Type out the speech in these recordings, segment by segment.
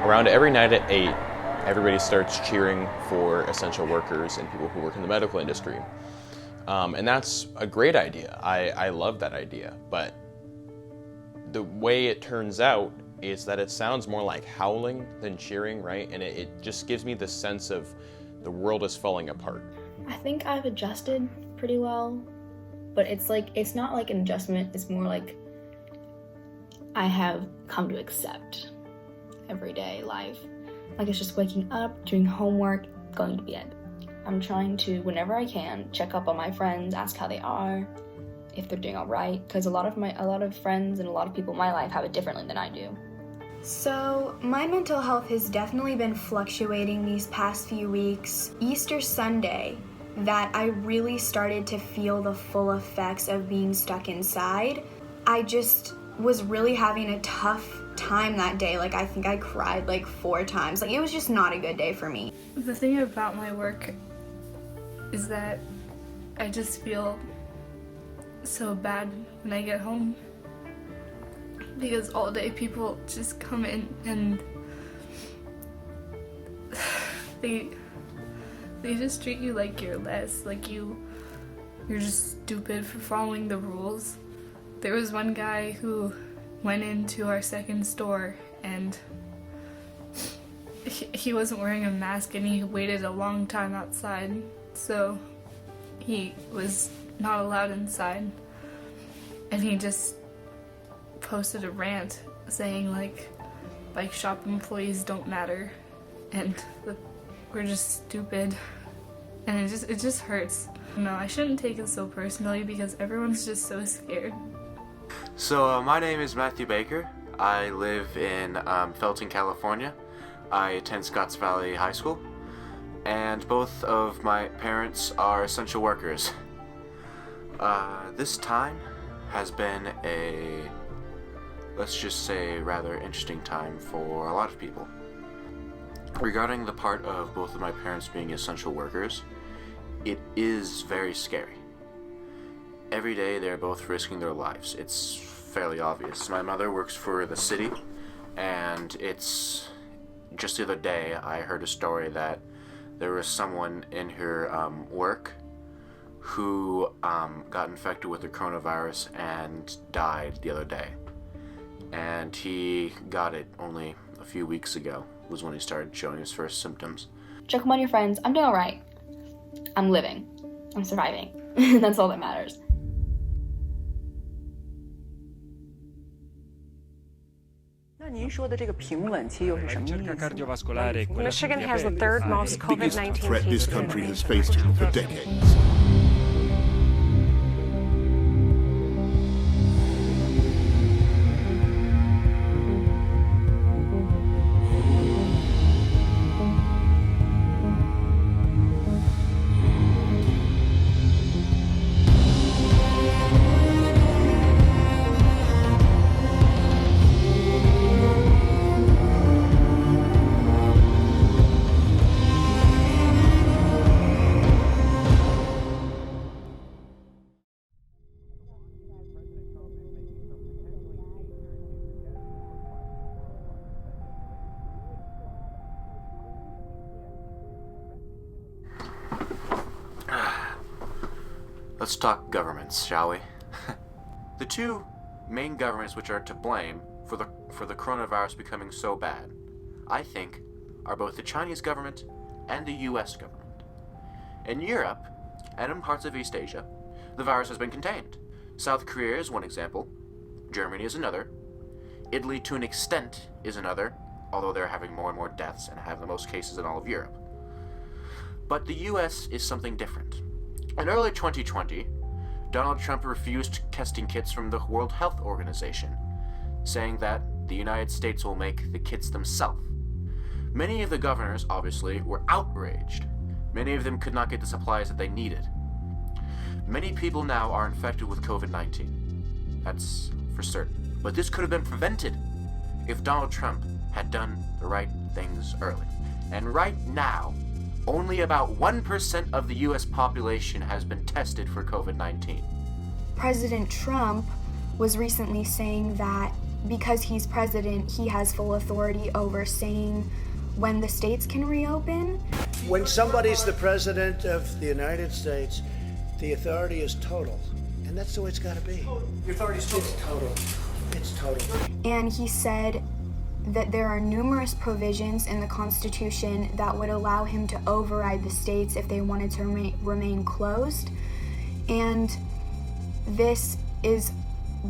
Around every night at 8, everybody starts cheering for essential workers and people who work in the medical industry. And that's a great idea. I love that idea. But the way it turns out is that it sounds more like howling than cheering, right? And it just gives me the sense of the world is falling apart. I think I've adjusted pretty well, but it's not like an adjustment, it's more like I have come to accept everyday life. Like it's just waking up, doing homework, going to bed. I'm trying to, whenever I can, check up on my friends, ask how they are, if they're doing all right, because a lot of friends and a lot of people in my life have it differently than I do. So, my mental health has definitely been fluctuating these past few weeks. Easter Sunday, that I really started to feel the full effects of being stuck inside. I just was really having a tough time that day. Like, I think I cried like 4 times. Like, it was just not a good day for me. The thing about my work is that I just feel so bad when I get home, because all day people just come in and they just treat you like you're less, like you're just stupid for following the rules. There was one guy who went into our second store and he wasn't wearing a mask and he waited a long time outside, so he was not allowed inside, and he just posted a rant saying like bike shop employees don't matter and we're just stupid, and it just hurts. No, I shouldn't take it so personally because everyone's just so scared. So my name is Matthew Baker. I live in Felton, California. I attend Scotts Valley High School, and both of my parents are essential workers. This time has been a, let's just say, rather interesting time for a lot of people. Regarding the part of both of my parents being essential workers, it is very scary. Every day they're both risking their lives. It's fairly obvious. My mother works for the city, and it's just the other day I heard a story that there was someone in her work who got infected with the coronavirus and died the other day. And he got it only a few weeks ago, was when he started showing his first symptoms. Check up on your friends. I'm doing all right. I'm living. I'm surviving. That's all that matters. Michigan has the third most COVID-19 threat this country has faced for decades. Let's talk governments, shall we? The two main governments which are to blame for the coronavirus becoming so bad, I think, are both the Chinese government and the US government. In Europe, and in parts of East Asia, the virus has been contained. South Korea is one example, Germany is another, Italy to an extent is another, although they're having more and more deaths and have the most cases in all of Europe. But the US is something different. In early 2020, Donald Trump refused testing kits from the World Health Organization, saying that the United States will make the kits themselves. Many of the governors, obviously, were outraged. Many of them could not get the supplies that they needed. Many people now are infected with COVID-19. That's for certain. But this could have been prevented if Donald Trump had done the right things early. And right now, only about 1% of the US population has been tested for COVID-19. President Trump was recently saying that because he's president, he has full authority over saying when the states can reopen. When somebody's the president of the United States, the authority is total. And that's the way it's got to be. The authority is total. It's total. It's total. And he said that there are numerous provisions in the Constitution that would allow him to override the states if they wanted to remain closed. And this is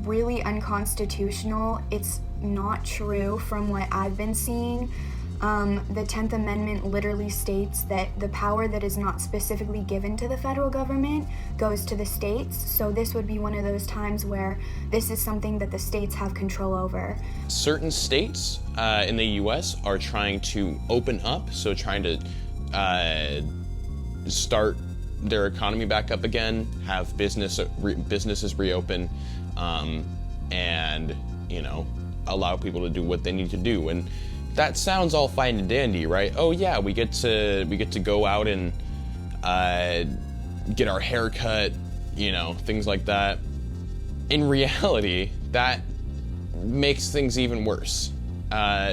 really unconstitutional. It's not true from what I've been seeing. The 10th Amendment literally states that the power that is not specifically given to the federal government goes to the states. So this would be one of those times where this is something that the states have control over. Certain states in the US are trying to open up, so trying to start their economy back up again, have businesses reopen, and, you know, allow people to do what they need to do. And that sounds all fine and dandy, right? Oh yeah, we get to go out and get our hair cut, you know, things like that. In reality, that makes things even worse,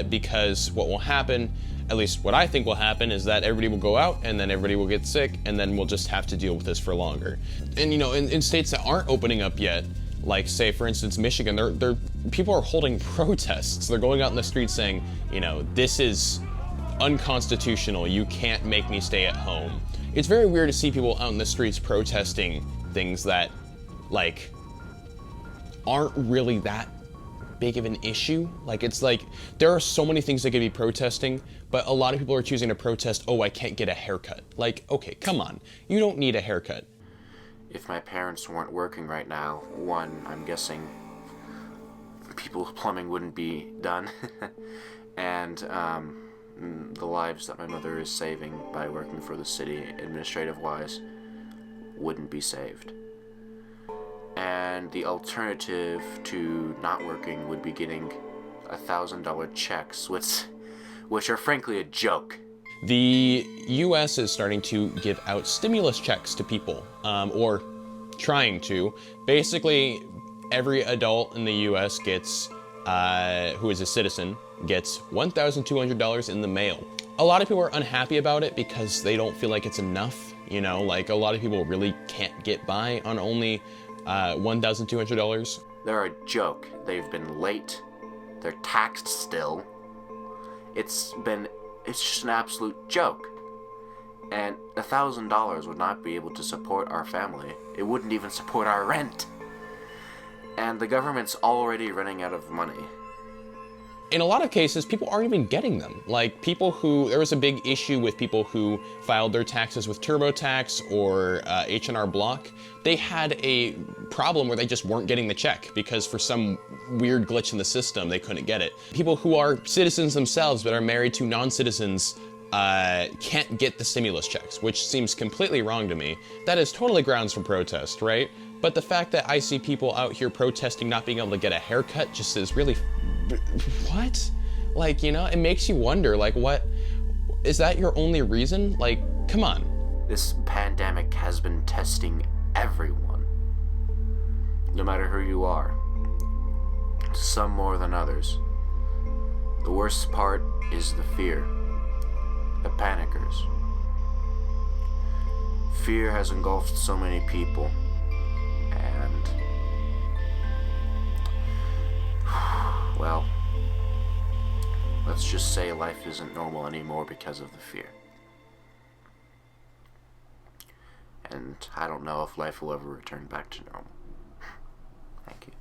because what will happen, at least what I think will happen, is that everybody will go out and then everybody will get sick, and then we'll just have to deal with this for longer. And you know, in states that aren't opening up yet, like say for instance Michigan, they're people are holding protests. They're going out in the streets saying, you know, this is unconstitutional, you can't make me stay at home. It's very weird to see people out in the streets protesting things that, like, aren't really that big of an issue. Like, it's like, there are so many things they could be protesting, but a lot of people are choosing to protest, oh, I can't get a haircut. Like, okay, come on, you don't need a haircut. If my parents weren't working right now, one, I'm guessing people's plumbing wouldn't be done, and the lives that my mother is saving by working for the city administrative-wise wouldn't be saved. And the alternative to not working would be getting $1,000 checks, which are frankly a joke. The US is starting to give out stimulus checks to people, or trying to. Basically, every adult in the US gets, who is a citizen, gets $1,200 in the mail. A lot of people are unhappy about it because they don't feel like it's enough. You know, like a lot of people really can't get by on only $1,200. They're a joke. They've been late. They're taxed still. It's just an absolute joke. And $1,000 would not be able to support our family. It wouldn't even support our rent. And the government's already running out of money. In a lot of cases, people aren't even getting them. Like there was a big issue with people who filed their taxes with TurboTax or H&R Block. They had a problem where they just weren't getting the check because for some weird glitch in the system, they couldn't get it. People who are citizens themselves but are married to non-citizens can't get the stimulus checks, which seems completely wrong to me. That is totally grounds for protest, right? But the fact that I see people out here protesting not being able to get a haircut just is really, what? Like, you know, it makes you wonder, like, what, is that your only reason? Like, come on. This pandemic has been testing everyone, no matter who you are, some more than others. The worst part is the fear, the panickers. Fear has engulfed so many people, and, well, let's just say life isn't normal anymore because of the fear. And I don't know if life will ever return back to normal. Thank you.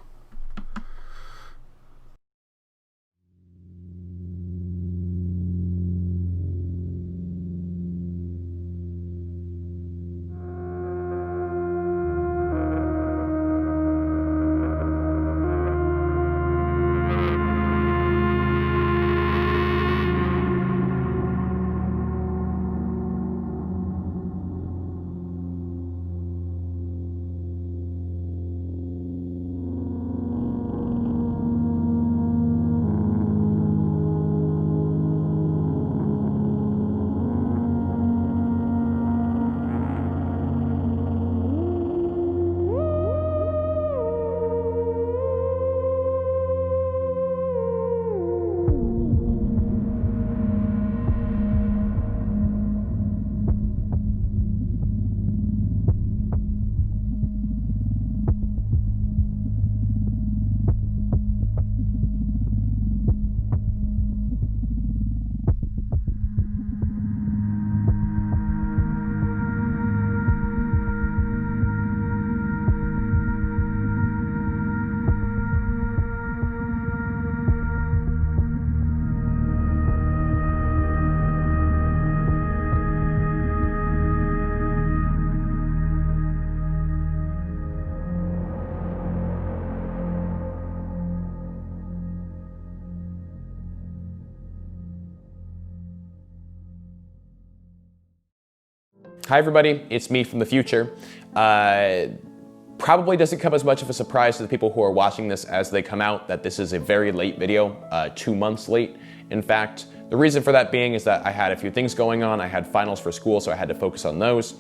Hi everybody, it's me from the future. Probably doesn't come as much of a surprise to the people who are watching this as they come out that this is a very late video, 2 months late, in fact. The reason for that being is that I had a few things going on. I had finals for school, so I had to focus on those.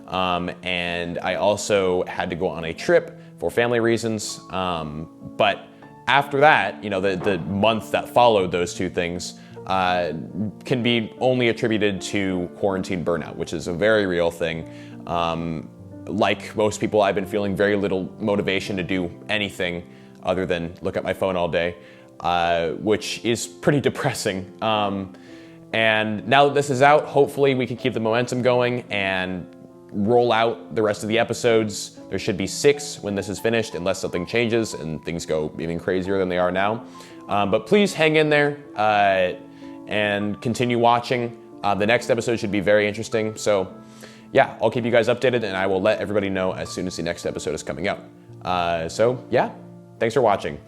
And I also had to go on a trip for family reasons. But after that, you know, the month that followed those two things can be only attributed to quarantine burnout, which is a very real thing. Like most people, I've been feeling very little motivation to do anything other than look at my phone all day, which is pretty depressing. And now that this is out, hopefully we can keep the momentum going and roll out the rest of the episodes. There should be 6 when this is finished, unless something changes and things go even crazier than they are now. But please hang in there and continue watching. The next episode should be very interesting. So yeah, I'll keep you guys updated and I will let everybody know as soon as the next episode is coming out. So yeah, thanks for watching.